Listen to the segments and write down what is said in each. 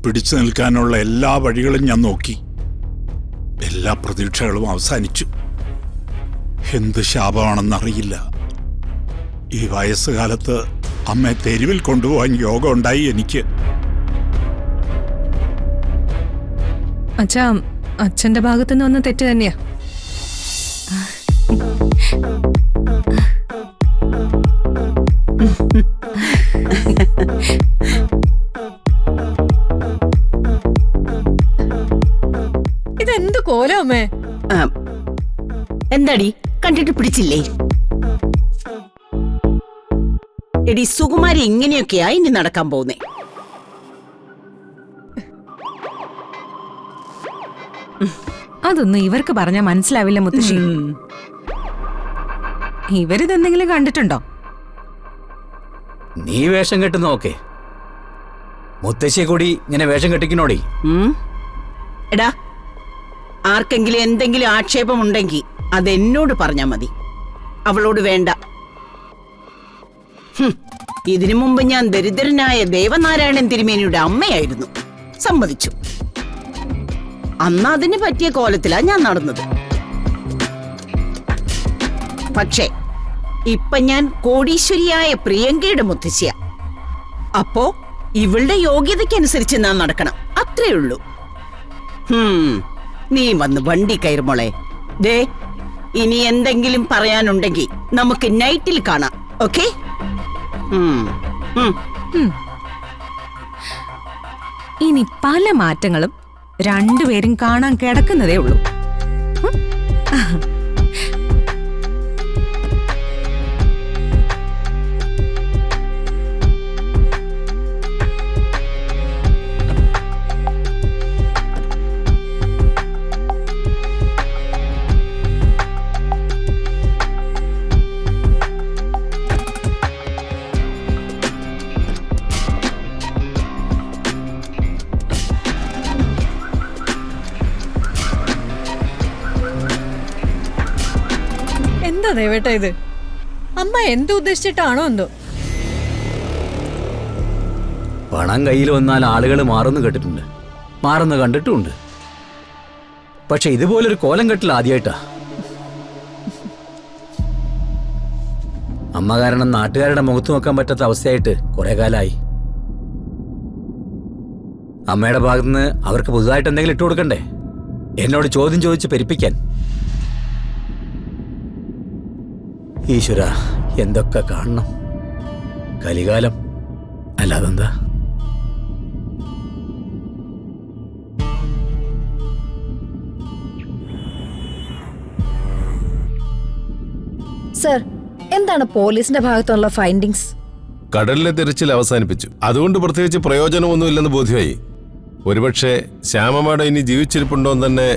പിടിച്ചു നിൽക്കാനുള്ള എല്ലാ വഴികളും ഞാൻ നോക്കി. എല്ലാ പ്രതീക്ഷകളും അവസാനിച്ചു. എന്ത് ശാപമാണെന്നറിയില്ല. ഈ വയസ്സുകാലത്ത് അമ്മയെ തെരുവിൽ കൊണ്ടുപോകാൻ യോഗം ഉണ്ടായി എനിക്ക്. അച്ഛാ, അച്ഛന്റെ ഭാഗത്തുനിന്ന് വന്ന തെറ്റ് തന്നെയാ. ഇതെന്ത് കോലം അമ്മേ? എന്താടി കണ്ടിട്ട് പിടിച്ചില്ലേ? എടി സുകുമാരി ഇങ്ങനെയൊക്കെയാ ഇനി നടക്കാൻ പോകുന്നേ. അതൊന്നും ഇവർക്ക് പറഞ്ഞാൽ മനസ്സിലാവില്ല മുത്തശ്ശി. ഇവരിതെന്തെങ്കിലും കണ്ടിട്ടുണ്ടോ? നീ വേഷം കെട്ടുന്ന ഓക്കെ, മുത്തശ്ശിയെ കൂടി ഇങ്ങനെ വേഷം കെട്ടിക്കണോടി. എടാ, ആർക്കെങ്കിലും എന്തെങ്കിലും ആക്ഷേപമുണ്ടെങ്കിൽ അതെന്നോട് പറഞ്ഞാ മതി, അവളോട് വേണ്ട. ഇതിനു മുമ്പ് ഞാൻ ദരിദ്രനായ ദേവനാരായണൻ തിരുമേനിയുടെ അമ്മയായിരുന്നു, സമ്മതിച്ചു. അന്ന് അതിന് പറ്റിയ കോലത്തിലാ ഞാൻ നടന്നത്. പക്ഷേ ഇപ്പൊ ഞാൻ കോടീശ്വരിയായ പ്രിയങ്കയുടെ മുത്തശ്ശിയ. അപ്പോ ഇവളുടെ യോഗ്യതയ്ക്കനുസരിച്ച് ഞാൻ നടക്കണം, അത്രേ ഉള്ളൂ. നീ വന്ന് വണ്ടി കയറുമോളെ. ദേ, ഇനി എന്തെങ്കിലും പറയാനുണ്ടെങ്കിൽ നമുക്ക് നൈറ്റിൽ കാണാം, ഓക്കെ? ഇനി പല മാറ്റങ്ങളും രണ്ടുപേരും കാണാൻ കിടക്കുന്നതേ ഉള്ളൂ. എന്താ ദേവേട്ടാ ഇത്? അമ്മ എന്ത് ഉദ്ദേശിച്ചിട്ടാണോ എന്തോ? പണം കയ്യിൽ വന്നാൽ ആളുകൾ മാറുന്നു കേട്ടിട്ടുണ്ട്, മാറുന്നു കണ്ടിട്ടുമുണ്ട്. പക്ഷെ ഇതുപോലൊരു കോലം കെട്ടിൽ ആദ്യമായിട്ടാ. അമ്മ കാരണം നാട്ടുകാരുടെ മുഖത്ത് നോക്കാൻ പറ്റാത്ത അവസ്ഥയായിട്ട് കുറെ കാലമായി. അമ്മയുടെ ഭാഗത്തുനിന്ന് അവർക്ക് പുതുതായിട്ട് എന്തെങ്കിലും ഇട്ടു കൊടുക്കണ്ടേ, എന്നോട് ചോദ്യം ചോദിച്ച് പെരുപ്പിക്കാൻ? ഈശ്വര, എന്തൊക്കെ കാണണം. കലികാലം അല്ലാതെന്താ? സർ, എന്താണ് പോലീസിന്റെ ഭാഗത്തുള്ള ഫൈൻഡിങ്സ്? കടലിലെ തിരച്ചിൽ അവസാനിപ്പിച്ചു. അതുകൊണ്ട് പ്രത്യേകിച്ച് പ്രയോജനമൊന്നുമില്ലെന്ന് ബോധ്യമായി. ഒരുപക്ഷെ ശ്യാമമാട ഇനി ജീവിച്ചിരിപ്പുണ്ടോന്ന് തന്നെ.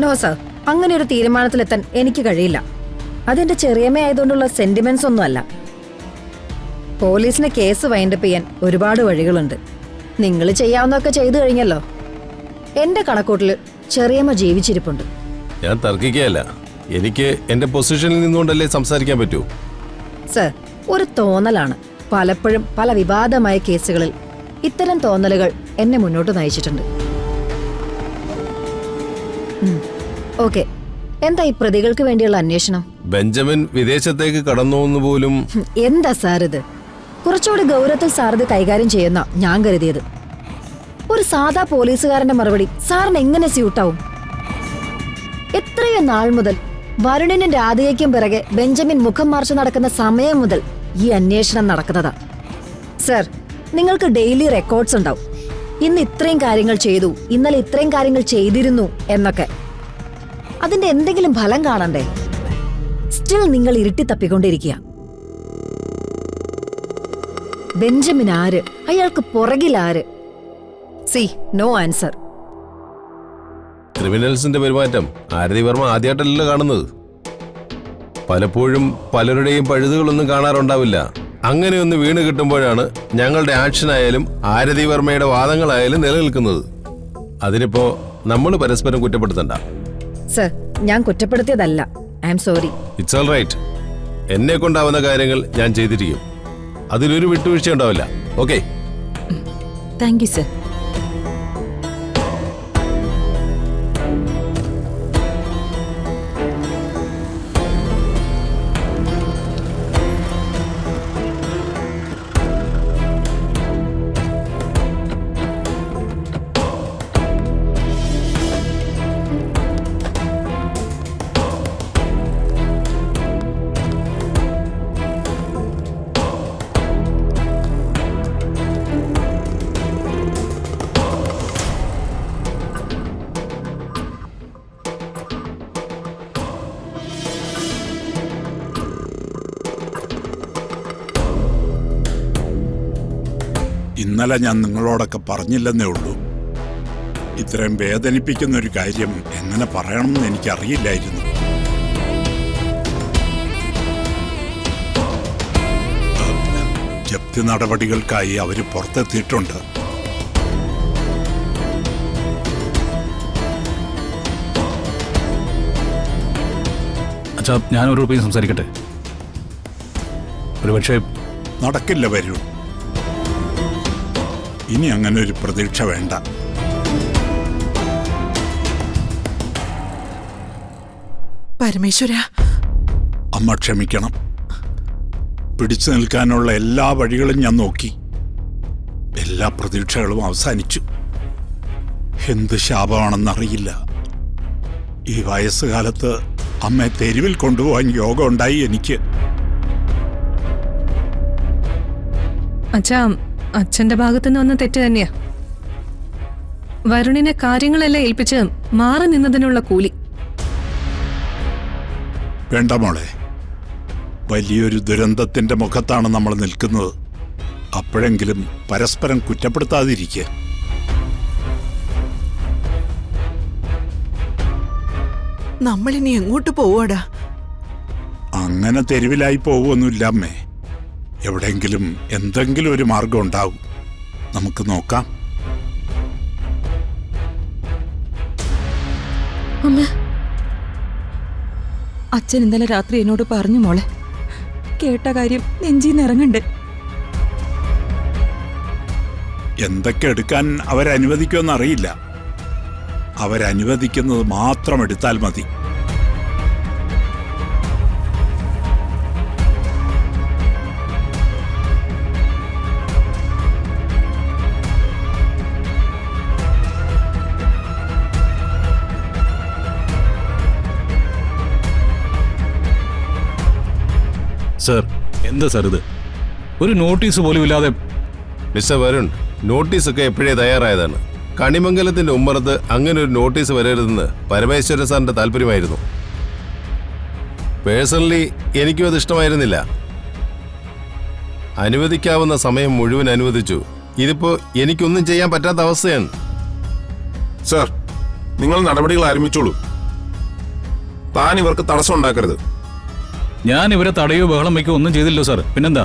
നോ സർ, അങ്ങനെ ഒരു തീരുമാനത്തിലെത്താൻ എനിക്ക് കഴിയില്ല. അതെന്റെ ചെറിയമ്മ ആയതുകൊണ്ടുള്ള സെന്റിമെന്റ്സ് ഒന്നുമല്ല. പോലീസിന് കേസ് വൈൻഡപ്പ് ചെയ്യാൻ ഒരുപാട് വഴികളുണ്ട്. നിങ്ങൾ ചെയ്യാവുന്നതൊക്കെ ചെയ്തു കഴിഞ്ഞല്ലോ. എന്റെ കണക്കൂട്ടിൽ ചെറിയമ്മ ജീവിച്ചിരിപ്പുണ്ട്. ഞാൻ തർക്കിക്കുകയല്ല, എനിക്ക് എന്റെ പൊസിഷനിൽ നിന്നുകൊണ്ടല്ലേ സംസാരിക്കാൻ പറ്റൂ. സർ, ഒരു തോന്നലാണ്. പലപ്പോഴും പല വിവാദമായ കേസുകളിൽ ഇത്തരം തോന്നലുകൾ എന്നെ മുന്നോട്ട് നയിച്ചിട്ടുണ്ട്. ഓക്കെ, എന്താ ഈ പ്രതികൾക്ക് വേണ്ടിയുള്ള അന്വേഷണം? ബെഞ്ചമിൻ വിദേശത്തേക്ക് കടന്നു പോലും. എന്താ സാർ ഇത്? കുറച്ചുകൂടി ഗൗരവത്തിൽ സാർ ഇത് കൈകാര്യം ചെയ്യുന്ന ഞാൻ കരുതിയത്. ഒരു സാധാ പോലീസുകാരന്റെ മറുപടി സാറിന് എങ്ങനെ സ്യൂട്ടാവും? എത്രയോ നാൾ മുതൽ വരുണിനും രാധികയ്ക്കും പിറകെ ബെഞ്ചമിൻ മുഖം മറച്ചു നടക്കുന്ന സമയം മുതൽ ഈ അന്വേഷണം നടക്കുന്നതാ. സർ, നിങ്ങൾക്ക് ഡെയിലി റെക്കോർഡ്സ് ഉണ്ടാവും. ഇന്ന് ഇത്രയും കാര്യങ്ങൾ ചെയ്തു, ഇന്നലെ ഇത്രയും കാര്യങ്ങൾ ചെയ്തിരുന്നു എന്നൊക്കെ. അതിന്റെ എന്തെങ്കിലും ഫലം കാണണ്ടേ? സ്റ്റിൽ നിങ്ങൾ ഇരുട്ടി തപ്പിക്കൊണ്ടിരിക്കുക. ബെഞ്ചമിൻ ആര്? അയാൾക്ക് പുറകിൽ ആര്? C, no answer. ക്രിമിനൽസിന്റെ പെരുമാറ്റം ആരതി വർമ്മ ആദ്യമായിട്ടല്ലല്ലോ കാണുന്നത്. പലപ്പോഴും പലരുടെയും പഴുതുകളൊന്നും കാണാറുണ്ടാവില്ല. അങ്ങനെയൊന്ന് വീണ് കിട്ടുമ്പോഴാണ് ഞങ്ങളുടെ ആക്ഷൻ ആയാലും ആരതി വർമ്മയുടെ വാദങ്ങളായാലും നിലനിൽക്കുന്നത്. അതിനിപ്പോ നമ്മൾ പരസ്പരം കുറ്റപ്പെടുത്തണ്ട. സർ, ഞാൻ കുറ്റപ്പെടുത്തിയതല്ല. I am sorry. It's all right. എന്നെ കൊണ്ടാവുന്ന കാര്യങ്ങൾ ഞാൻ ചെയ്തിരിക്കും. അതിലൊരു വിട്ടുവീഴ്ച ഉണ്ടാവില്ല. ഓക്കെ? Thank you sir. ഇന്നലെ ഞാൻ നിങ്ങളോടൊക്കെ പറഞ്ഞില്ലെന്നേ ഉള്ളൂ. ഇത്രയും വേദനിപ്പിക്കുന്ന ഒരു കാര്യം എങ്ങനെ പറയണമെന്ന് എനിക്കറിയില്ലായിരുന്നു. ജപ്തി നടപടികൾക്കായി അവർ പുറത്തെത്തിയിട്ടുണ്ട്. അച്ഛാ, ഞാൻ ഒരു രൂപയും സംസാരിക്കട്ടെ? ഒരുപക്ഷെ നടക്കില്ല വരുൺ. ഇനി അങ്ങനെ ഒരു പ്രതീക്ഷ വേണ്ട. പരമേശ്വര, അമ്മ ക്ഷമിക്കണം. പിടിച്ചു നിൽക്കാനുള്ള എല്ലാ വഴികളും ഞാൻ നോക്കി. എല്ലാ പ്രതീക്ഷകളും അവസാനിച്ചു. എന്ത് ശാപമാണെന്നറിയില്ല. ഈ വയസ്സുകാലത്ത് അമ്മയെ തെരുവിൽ കൊണ്ടുപോകാൻ യോഗം ഉണ്ടായി എനിക്ക്. അച്ഛാ, അച്ഛന്റെ ഭാഗത്തുനിന്ന് വന്ന തെറ്റ് തന്നെയാ. വരുണിനെ കാര്യങ്ങളെല്ലാം ഏൽപ്പിച്ച് മാറി നിന്നതിനുള്ള കൂലി. വേണ്ട മോളെ, വലിയൊരു ദുരന്തത്തിന്റെ മുഖത്താണ് നമ്മൾ നിൽക്കുന്നത്. അപ്പോഴെങ്കിലും പരസ്പരം കുറ്റപ്പെടുത്താതിരിക്കുക. നമ്മളിനി എങ്ങോട്ട് പോവാടാ? അങ്ങനെ തെരുവിലായി പോവുമൊന്നുമില്ല അമ്മേ. എവിടെയെങ്കിലും എന്തെങ്കിലും ഒരു മാർഗം ഉണ്ടാവും. നമുക്ക് നോക്കാം. അച്ഛൻ ഇന്നലെ രാത്രി എന്നോട് പറഞ്ഞു മോളെ. കേട്ട കാര്യം നെഞ്ചിന്ന് ഇറങ്ങണ്ടേ. എന്തൊക്കെ എടുക്കാൻ അവരനുവദിക്കുമെന്നറിയില്ല. അവരനുവദിക്കുന്നത് മാത്രം എടുത്താൽ മതി. സർ, എന്താ സാർ ഇത്? ഒരു നോട്ടീസ് പോലും ഇല്ലാതെ. മിസ്റ്റർ വരുൺ, നോട്ടീസൊക്കെ എപ്പോഴേ തയ്യാറായതാണ്. കണിമംഗലത്തിന്റെ ഉമ്മറത്ത് അങ്ങനെ ഒരു നോട്ടീസ് വരരുതെന്ന് പരമേശ്വര സാറിന്റെ താല്പര്യമായിരുന്നു. പേഴ്സണലി എനിക്കും അത് ഇഷ്ടമായിരുന്നില്ല. അനുവദിക്കാവുന്ന സമയം മുഴുവൻ അനുവദിച്ചു. ഇതിപ്പോ എനിക്കൊന്നും ചെയ്യാൻ പറ്റാത്ത അവസ്ഥയാണ്. സർ, നിങ്ങൾ നടപടികൾ ആരംഭിച്ചോളൂ. താൻ ഇവർക്ക് തടസ്സം ഉണ്ടാക്കരുത്. ഞാൻ ഇവരെ തടയോ ബഹളം വയ്ക്കോ ഒന്നും ചെയ്തില്ലോ സാർ. പിന്നെന്താ?